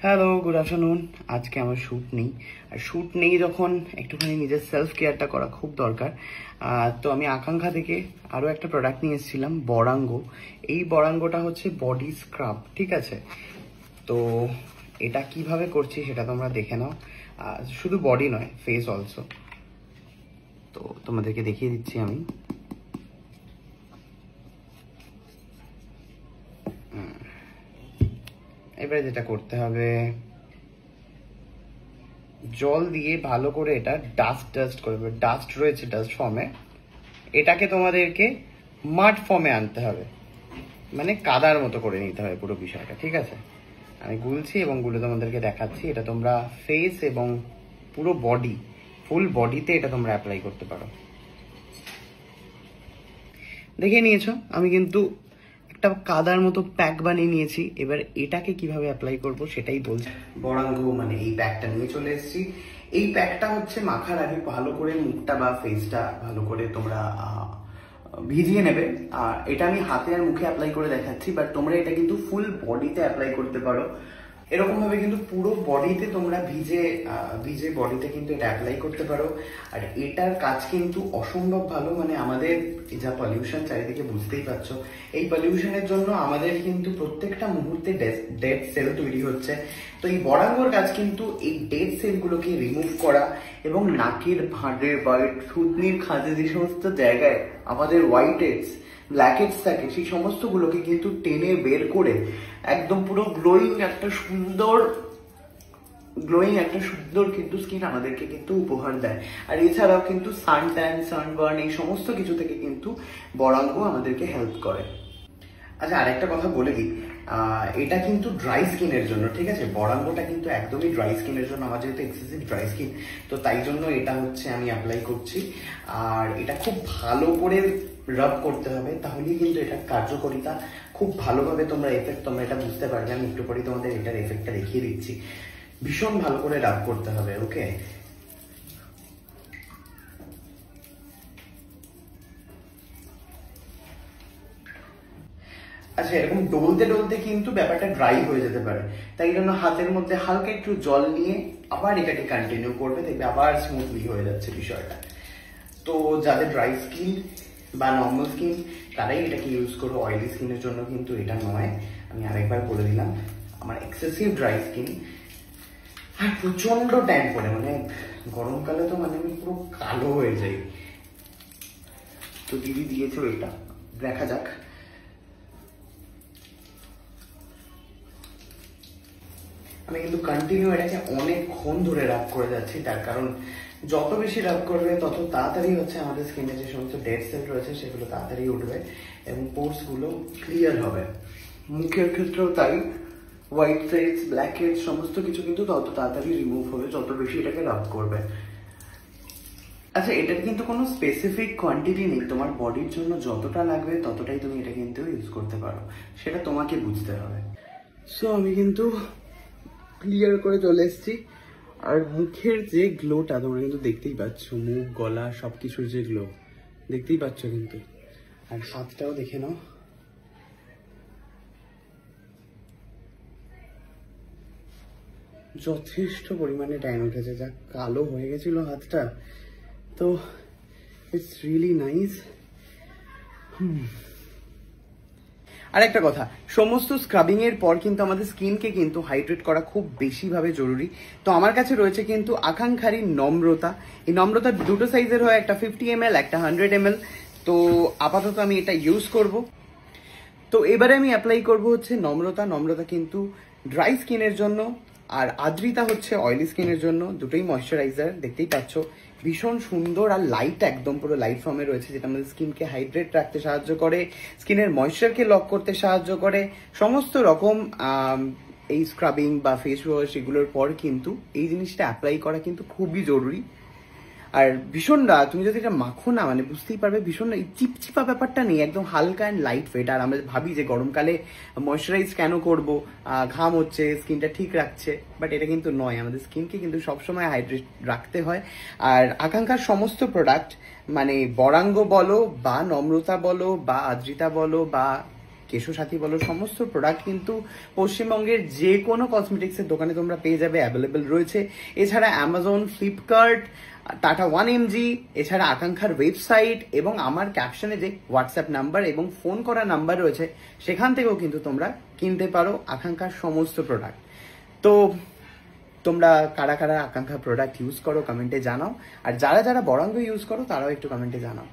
Hello, good afternoon. আজকে আমার shoot নেই, আর শ্যুট নেই যখন একটুখানি নিজের সেলফ কেয়ারটা করা খুব দরকার। তো আমি আকাঙ্ক্ষা থেকে আরও একটা প্রোডাক্ট নিয়ে এসেছিলাম, বরাঙ্গ। এই বরাঙ্গটা হচ্ছে বডি স্ক্রাব, ঠিক আছে? তো এটা কিভাবে করছি সেটা তোমরা দেখে নাও। শুধু বডি নয়, ফেস অলসো। তো তোমাদেরকে দেখিয়ে দিচ্ছি আমি। এবারে যেটা করতে হবে, জল দিয়ে ভালো করে এটা ডাস্ট করবে। ডাস্ট রয়েছে ডাস্ট ফর্মে, এটাকে তোমাদেরকে মাড ফর্মে আনতে হবে, মানে কাদার মতো করে নিতে হবে পুরো বিষয়টা, ঠিক আছে? আমি গুলছি এবং গুলে তোমাদেরকে দেখাচ্ছি। এটা তোমরা ফেস এবং পুরো বডি, ফুল বডিতে এটা তোমরা অ্যাপ্লাই করতে পারো। দেখে নিয়েছো আমি কিন্তু একটা কাদার মতো প্যাক বানিয়ে নিয়েছি। এবার এটাকে কিভাবে অ্যাপ্লাই করব সেটাই বলছি। বরাঙ্গ মানে এই প্যাকটা নিয়ে চলে এসেছি। এই প্যাকটা হচ্ছে মাখার আগে ভালো করে মুখটা বা ফেসটা ভালো করে তোমরা ভিজিয়ে নেবে। আর এটা আমি হাতে আর মুখে অ্যাপ্লাই করে দেখাচ্ছি, বাট তোমরা এটা কিন্তু ফুল বডিতে অ্যাপ্লাই করতে পারো। এরকম ভাবে কিন্তু পুরো বডিতে তোমরা ভিজে বডিতে কিন্তু এটা অ্যাপ্লাই করতে পারো। আর এটার কাজ কিন্তু অসম্ভব ভালো, মানে আমাদের যা পলিউশন চারিদিকে বুঝতেই পারছো, এই পলিউশনের জন্য আমাদের কিন্তু প্রত্যেকটা মুহূর্তে ডেড সেল তৈরি হচ্ছে। তো এই বরাঙ্গর কাজ কিন্তু এই ডেড সেলগুলোকে রিমুভ করা এবং নাকের ভাঁড়ে বা থুতনির খাঁজে যে সমস্ত জায়গায় আমাদের হোয়াইট হেডস ব্ল্যাক হেডস থাকে, সেই সমস্ত গুলোকে কিন্তু টেনে বের করে একদম পুরো গ্লোয়িং একটা সুন্দর কিন্তু স্কিন আমাদেরকে কিন্তু উপহার দেয়। আর এছাড়াও কিন্তু সান ট্যান, সানবার্ন এই সমস্ত কিছু থেকে কিন্তু বরাঙ্গ আমাদেরকে হেল্প করে। আচ্ছা, আরেকটা কথা বলে দিই, এটা কিন্তু ড্রাই স্কিনের জন্য, ঠিক আছে? বরাঙ্গটা কিন্তু একদমই ড্রাই স্কিনের জন্য। আমার যেহেতু এক্সেসিভ ড্রাই স্কিন, তো তাই জন্য এটা হচ্ছে আমি অ্যাপ্লাই করছি। আর এটা খুব ভালো করে রাব করতে হবে, তাহলেই কিন্তু এটার কার্যকারিতা খুব ভালোভাবে তোমরা এটা বুঝতে পারবে। আমি একটু পরেই তোমাদের এটার এফেক্টটা দেখিয়ে দিচ্ছি। ভীষণ ভালো করে রাব করতে হবে, ওকে? আচ্ছা, এরকম ডলতে ডলতে কিন্তু ব্যাপারটা ড্রাই হয়ে যেতে পারে, তাই জন্য হাতের মধ্যে হালকা একটু জল নিয়ে আবার এটাকে কন্টিনিউ করবে, দেখবে আবার স্মুথলি হয়ে যাচ্ছে বিষয়টা। তো যাদের ড্রাই স্কিন বা নর্মাল স্কিন তারাই এটাকে ইউজ করো, অয়েলি স্কিনের জন্য কিন্তু এটা নয়। আমি আরেকবার বলে দিলাম, আমার এক্সেসিভ ড্রাই স্কিন আর প্রচন্ড ট্যান পড়ে, মানে গরমকালে তো মানে আমি পুরো কালো হয়ে যাই। তো দিদি দিয়েছো এটা, দেখা যাক। আমি কিন্তু কন্টিনিউ এটাকে অনেকক্ষণ ধরে রাব করে যাচ্ছি, তার কারণ যত বেশি রাব করবে তত তাড়াতাড়ি হচ্ছে আমাদের স্কিনে যে সমস্ত ডেড সেল রয়েছে সেগুলো তাড়াতাড়ি উঠবে এবং পোর্স গুলো ক্লিয়ার হবে। মুখের ক্ষেত্রেও তাই, হোয়াইট হেডস, ব্ল্যাক হেডস সমস্ত কিছু কিন্তু তত তাড়াতাড়ি রিমুভ হবে যত বেশি এটাকে রাব করবে। আচ্ছা, এটার কিন্তু কোনো স্পেসিফিক কোয়ান্টিটি নেই, তোমার বডির জন্য যতটা লাগবে ততটাই তুমি এটা কিন্তু ইউজ করতে পারো, সেটা তোমাকে বুঝতে হবে। সো আমি কিন্তু ক্লিয়ার করে চলে এসেছি। আর মুখের যে গ্লোটা তোমরা কিন্তু দেখতেই পাচ্ছ, মুখ, গলা সবকিছুর যে গ্লো দেখতেই পাচ্ছ কিন্তু। আর হাতটাও দেখে নাও, যথেষ্ট পরিমাণে টাইম উঠেছে, যা কালো হয়ে গেছিল হাতটা। তো ইটস রিয়েলি নাইস। আর একটা কথা, সমস্ত স্ক্রাবিং এর পর কিন্তু আমাদের স্কিনকে কিন্তু হাইড্রেট করা খুব বেশিভাবে জরুরি। তো আমার কাছে রয়েছে কিন্তু আকাঙ্ক্ষারই নম্রতা। এই নম্রতা দুটো সাইজের হয়, একটা 50 ml, একটা 100 ml। তো আপাতত আমি এটা ইউজ করব। তো এবারে আমি অ্যাপ্লাই করব হচ্ছে নম্রতা কিন্তু ড্রাই স্কিনের জন্য, আর আদ্রিতা হচ্ছে অয়েলি স্কিনের জন্য। দুটোই ময়শ্চারাইজার, দেখতেই পাচ্ছ ভীষণ সুন্দর আর লাইট, একদম পুরো লাইট ফর্মে রয়েছে, যেটা আমাদের স্কিনকে হাইড্রেট রাখতে সাহায্য করে, স্কিনের ময়শ্চারকে লক করতে সাহায্য করে। সমস্ত রকম এই স্ক্রাবিং বা ফেস ওয়াশ এগুলোর পর কিন্তু এই জিনিসটা অ্যাপ্লাই করা কিন্তু খুবই জরুরি। আর ভীষণ তুমি যদি এটা মাখো না, মানে বুঝতেই পারবে ভীষণ এই চিপচিপা ব্যাপারটা নেই, একদম হালকা অ্যান্ড লাইট ওয়েট। আর আমরা ভাবি যে গরমকালে ময়শ্চারাইজ কেন করব, ঘাম হচ্ছে, স্কিনটা ঠিক রাখছে, বাট এটা কিন্তু নয়। আমাদের স্কিনকে কিন্তু সবসময় হাইড্রেট রাখতে হয়। আর আকাঙ্ক্ষার সমস্ত প্রোডাক্ট, মানে বরাঙ্গ বলো বা নম্রতা বলো বা আদ্রিতা বলো বা কেশো সাথী বলো, সমস্ত প্রোডাক্ট কিন্তু পশ্চিমবঙ্গের যে কোনো কসমেটিক্সের দোকানে তোমরা পেয়ে যাবে, অ্যাভেলেবেল রয়েছে। এছাড়া অ্যামাজন, ফ্লিপকার্ট, টাটা 1mg, এছাড়া আকাঙ্ক্ষার ওয়েবসাইট এবং আমার ক্যাপশনে যে হোয়াটসঅ্যাপ নাম্বার এবং ফোন করা নাম্বার রয়েছে সেখান থেকেও কিন্তু তোমরা কিনতে পারো আকাঙ্ক্ষার সমস্ত প্রোডাক্ট। তো তোমরা কারা কারা আকাঙ্ক্ষা প্রোডাক্ট ইউজ করো কমেন্টে জানাও, আর যারা যারা বরাঙ্গ ইউজ করো তারাও একটু কমেন্টে জানাও।